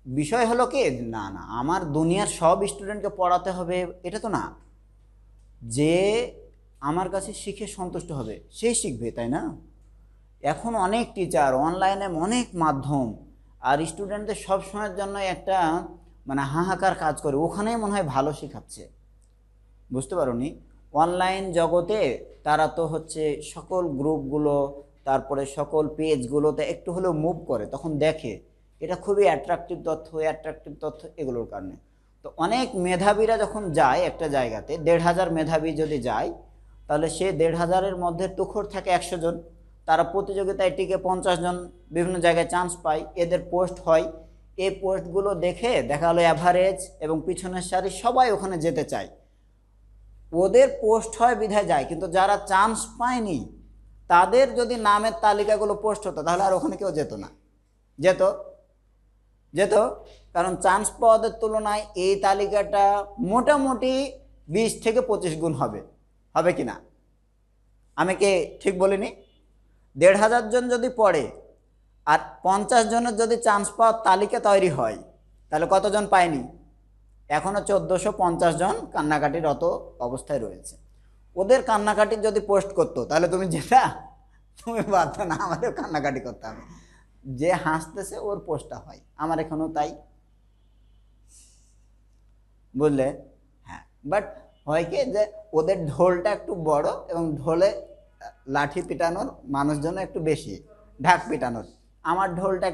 বিষয় হলো কি, না না আমার দুনিয়ার সব স্টুডেন্টকে পড়াতে হবে এটা তো না। যে আমার কাছে শিখে সন্তুষ্ট হবে সেই শিখবে, তাই না? এখন অনেক টিচার, অনলাইনে অনেক মাধ্যম, আর স্টুডেন্টদের সব সময়ের জন্য একটা মানে হাহাকার কাজ করে, ওখানেই মনে হয় ভালো শেখাচ্ছে। বুঝতে পারোনি? অনলাইন জগতে তারা তো হচ্ছে সকল গ্রুপগুলো, তারপরে সকল পেজগুলোতে একটু হলেও মুভ করে, তখন দেখে এটা খুবই অ্যাট্রাকটিভ তথ্য এগুলোর কারণে। তো অনেক মেধাবীরা যখন যায় একটা জায়গাতে, ১,৫০০ মেধাবী যদি যায়, তাহলে সে ১,৫০০-এর মধ্যে তুখর থাকে ১০০ জন, তারা প্রতিযোগিতায় টিকে ৫০ জন বিভিন্ন জায়গায় চান্স পায়, এদের পোস্ট হয়। এই পোস্টগুলো দেখে দেখা গেলো অ্যাভারেজ এবং পিছনের সারি সবাই ওখানে যেতে চায়, ওদের পোস্ট হয় বিধায় যায়। কিন্তু যারা চান্স পায়নি তাদের যদি নামের তালিকাগুলো পোস্ট হতো তাহলে আর ওখানে কেউ যেত না। যেত যেত কারণ চান্স পাওয়াদের তুলনায় এই তালিকাটা মোটামুটি ২০ থেকে ২৫ গুণ হবে, হবে কি না? আমি কি ঠিক বলিনি? ১,৫০০ জন যদি পড়ে আর ৫০ জনের যদি চান্স পাওয়ার তালিকা তৈরি হয়, তাহলে কতজন পায়নি? এখনও ১৪৫০ জন কান্নাকাটিরত অবস্থায় রয়েছে। ওদের কান্নাকাটি যদি পোস্ট করতো তাহলে তুমি যেটা, তুমি পারতো না, আমাদের কান্নাকাটি করতে হবে। যে হাসতেছে ওর পোস্টটা হয়, আমার এখানেও তাই। বুঝলে? হ্যাঁ, বাট হয় কি যে ওদের ঢোলটা একটু বড় এবং ঢোলে লাঠি পিটানোর মানুষজন একটু বেশি, ঢাক পিটানোর। আমার ঢোলটা